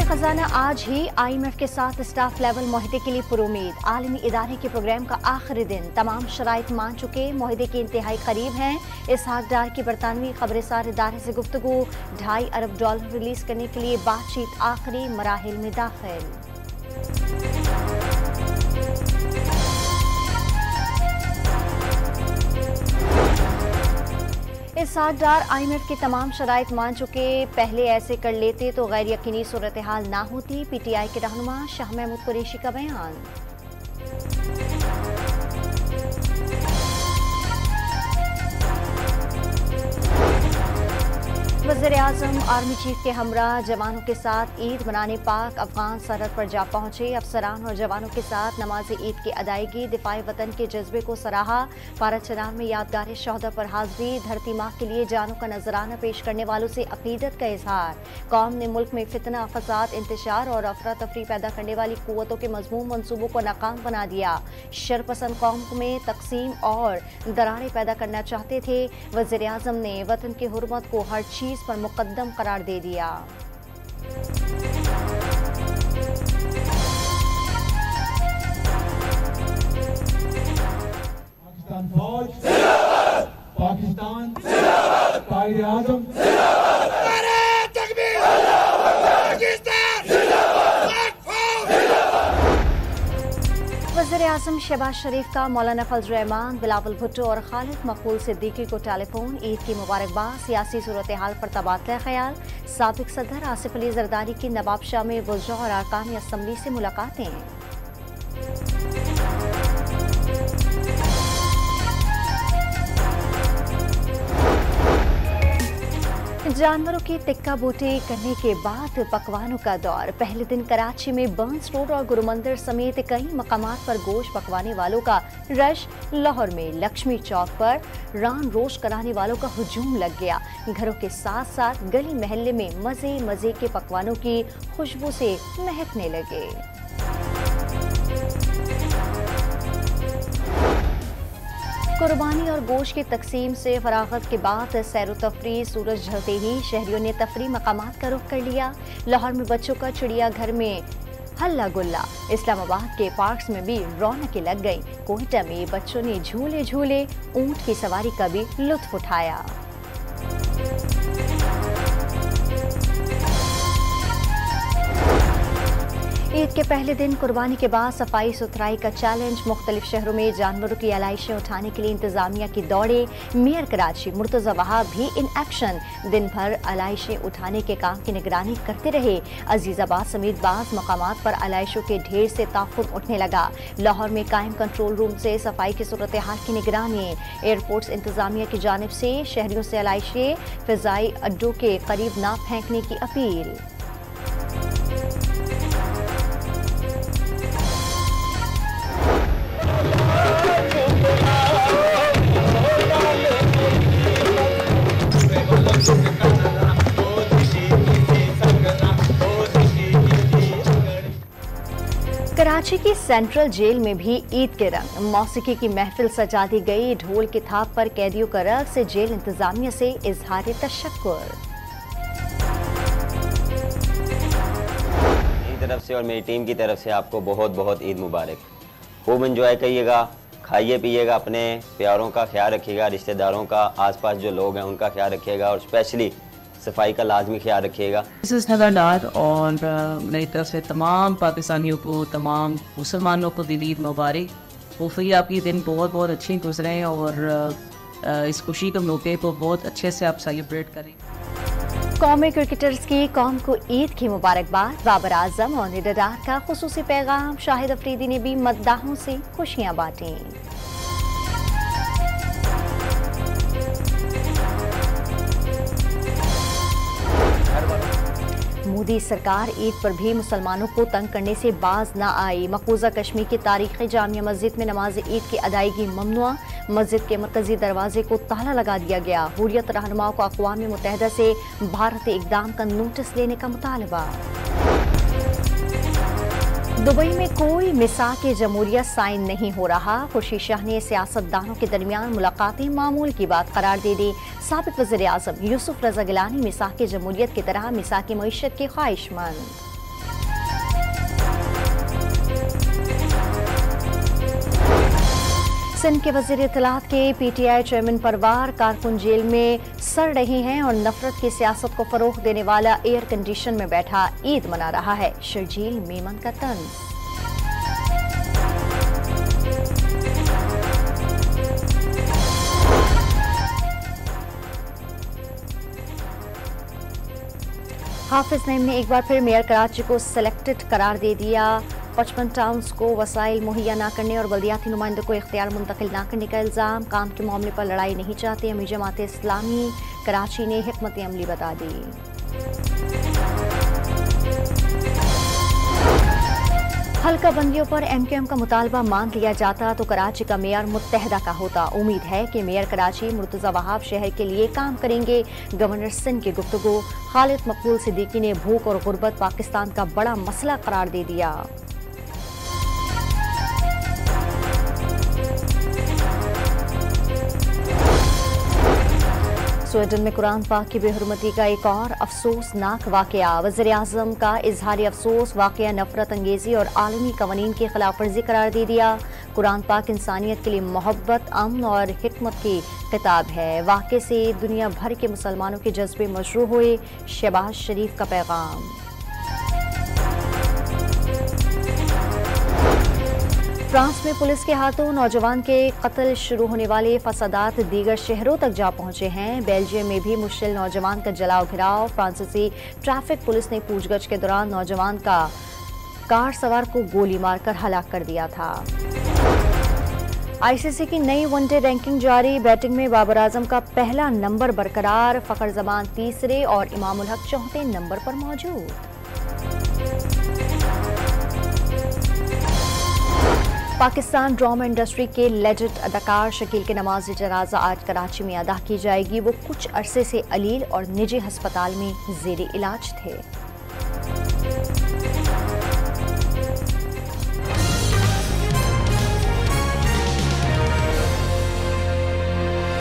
खजाना आज ही IMF के साथ स्टाफ लेवल मुआहदे के लिए पुरुमीद। आलमी इदारे के प्रोग्राम का आखिरी दिन, तमाम शराइत मान चुके, मुआहदे के इंतहाई करीब हैं। इसहाक डार की बरतानवी खबरसार इदारे से गुफ्तगू, $2.5 अरब रिलीज करने के लिए बातचीत आखिरी मराहिल में दाखिल। इसहाक डार IMF की तमाम शराइत मान चुके, पहले ऐसे कर लेते तो गैर यकीनी सूरत हाल ना होती। PTI के रहनुमा शाह महमूद कुरैशी का बयान। वज़ीर-ए-आज़म आर्मी चीफ के हमरा जवानों के साथ ईद मनाने पाक अफगान सरहद पर जा पहुंचे। अफसरान और जवानों के साथ नमाज ईद की अदायगी, दिफाए वतन के जज्बे को सराहा। पारा चनान में यादगार शहदा पर हाजिरी, धरती माँ के लिए जानों का नजराना पेश करने वालों से अकीदत का इजहार। कौम ने मुल्क में फितना, फसाद, इंतशार और अफरा तफरी पैदा करने वाली कुव्वतों के मजमूम मंसूबों को नाकाम बना दिया। शरपसंद कौम में तकसीम और दरारें पैदा करना चाहते थे। वज़ीर-ए-आज़म ने वतन की हुर्मत को हर चीज पर मुकद्दम करार दे दिया। पाकिस्तान फौज, पाकिस्तान, कायद-ए-आज़म, वज़ीर-ए-आज़म शहबाज शरीफ का मौलाना फजल रहमान, बिलावल भुट्टो और खालिद मकबूल सिद्दीकी को टेलीफोन, ईद की मुबारकबाद, सियासी सूरत हाल पर तबादला ख्याल। साबिक सदर आसिफ अली जरदारी की नवाबशाह में वज़रा और अरकान असम्बली से मुलाकातें। जानवरों की टिक्का बूटी करने के बाद पकवानों का दौर। पहले दिन कराची में बर्न्स रोड और गुरु मंदिर समेत कई मकामात पर गोश्त पकवाने वालों का रश। लाहौर में लक्ष्मी चौक पर रान रोश कराने वालों का हुजूम लग गया। घरों के साथ साथ गली महल्ले में मजे मजे के पकवानों की खुशबू से महकने लगे। कुर्बानी और गोश्त की तकसीम से फरागत के बाद सैर तफरी, सूरज ढलते ही शहरियों ने तफरी मकामात का रुख कर लिया। लाहौर में बच्चों का चिड़ियाघर में हल्ला गुल्ला, इस्लामाबाद के पार्क्स में भी रौनकें लग गईं। कोयटा में बच्चों ने झूले झूले, ऊंट की सवारी का भी लुत्फ उठाया। ईद के पहले दिन कुर्बानी के बाद सफाई सुथराई का चैलेंज। मुख्तलिफ शहरों में जानवरों की आलाइशें उठाने के लिए इंतजामिया की दौड़े। मेयर कराची मुर्तजा वहाब भी इन एक्शन, दिन भर आलाइशें उठाने के काम की निगरानी करते रहे। अजीजाबाद समेत बाज़ मकामात पर आलाइशों के ढेर से ताफुन उठने लगा। लाहौर में कायम कंट्रोल रूम से सफाई की सूरत हाल की निगरानी। एयरपोर्ट्स इंतजामिया की जानिब से शहरियों से आलाइशें फिजाई अड्डों के करीब ना फेंकने की अपील। कराची की सेंट्रल जेल में भी ईद के रंग, मौसीकी की महफिल सजा दी गई। ढोल की थाप पर कैदियों का रक़्स से जेल इंतजामिया से इजहार तशक्कुर। मेरी तरफ से और मेरी टीम की तरफ से आपको बहुत बहुत ईद मुबारक। खूब एंजॉय करिएगा, खाइए पिएगा, अपने प्यारों का ख्याल रखिएगा, रिश्तेदारों का, आसपास जो लोग हैं उनका ख्याल रखिएगा और स्पेशली सफाई का लाजमी ख्याल रखिएगा। दिस इज़ हैदर डार और मेरी तरफ से तमाम पाकिस्तानियों को, तमाम मुसलमानों को दिल ईद मुबारक। होपफुली आपकी दिन बहुत बहुत अच्छी गुजरें और इस खुशी के मौके को बहुत अच्छे से आप सेलिब्रेट करें। कौमी क्रिकेटर्स की कौम को ईद की मुबारकबाद। बाबर आजम और निडर डार का खुसूसी पैगाम। शाहिद अफरीदी ने भी मद्दाहों से खुशियां बांटी। मोदी सरकार ईद पर भी मुसलमानों को तंग करने से बाज न आई। मकबूजा कश्मीर की तारीखी जामिया मस्जिद में नमाज ईद की अदायगी ममनुआ। मस्जिद के मरकजी दरवाजे को ताला लगा दिया गया। हुर्रियत रहनुमाओं को अक़वाम मुत्तहिदा से भारतीय इक़दाम का नोटिस लेने का मुतालबा। दुबई में कोई मिसाक जमहूरियत साइन नहीं हो रहा। खुर्शीद शाह ने सियासतदानों के दरमियान मुलाकातें मामूल की बात करार दे दी। साबिक वज़ीर-ए-आज़म यूसुफ रज़ा गिलानी मिसाक जमहूरियत की तरह मिसाक मईशत के ख्वाहिशमंद। सिंध के वजीर इत्तलात के PTI चेयरमैन परवार कारकुन जेल में सड़ रही हैं और नफरत की सियासत को फरोग देने वाला एयर कंडीशन में बैठा ईद मना रहा है। शर्जील मेमन का तंज। हाफिज नईम ने एक बार फिर मेयर कराची को सिलेक्टेड करार दे दिया। 55 टाउन्स को वसाइल मुहैया न करने और बल्दियाती नुमाइंदों को इख्तियार मुंतकिल न करने का इल्ज़ाम। काम के मामले पर लड़ाई नहीं चाहते। अमीर जमात इस्लामी कराची ने हिकमत अमली बता दी। हल्का बंदियों पर MQM का मुतालबा मान लिया जाता तो कराची का मेयर मुत्तहदा का होता। उम्मीद है कि मेयर कराची मुर्तज़ा वहाब शहर के लिए काम करेंगे। गवर्नर सिंध की गुफ्तगू। खालिद मकबूल सिद्दीकी ने भूख और गुर्बत पाकिस्तान का बड़ा मसला करार दे दिया। स्वीडन में कुरान पाक की बेहुरमती का एक और अफसोसनाक वाकया। वज़ीर-ए-आज़म का इजहारी अफसोस। वाकया नफरत अंगेजी और आलमी कवानीन की खिलाफ वर्जी करार दे दिया। कुरान पाक इंसानियत के लिए मोहब्बत, अमन और हिकमत की किताब है। वाक़े से दुनिया भर के मुसलमानों के जज्बे मशरूह हुए। शहबाज शरीफ का पैगाम। फ्रांस में पुलिस के हाथों नौजवान के कत्ल शुरू होने वाले फसादात दीगर शहरों तक जा पहुंचे हैं। बेल्जियम में भी मुश्किल नौजवान का जलाओ घिराव। फ्रांसीसी ट्रैफिक पुलिस ने पूछगछ के दौरान नौजवान का कार सवार को गोली मारकर हलाक कर दिया था। ICC की नई वनडे रैंकिंग जारी। बैटिंग में बाबर आजम का पहला नंबर बरकरार। फखर जमान तीसरे और इमामुल हक चौथे नंबर पर मौजूद। पाकिस्तान ड्रामा इंडस्ट्री के लेजेंड अदाकार शकील के नमाज जनाजा आज कराची में अदा की जाएगी। वो कुछ अरसे से अलील और निजी अस्पताल में जेर इलाज थे।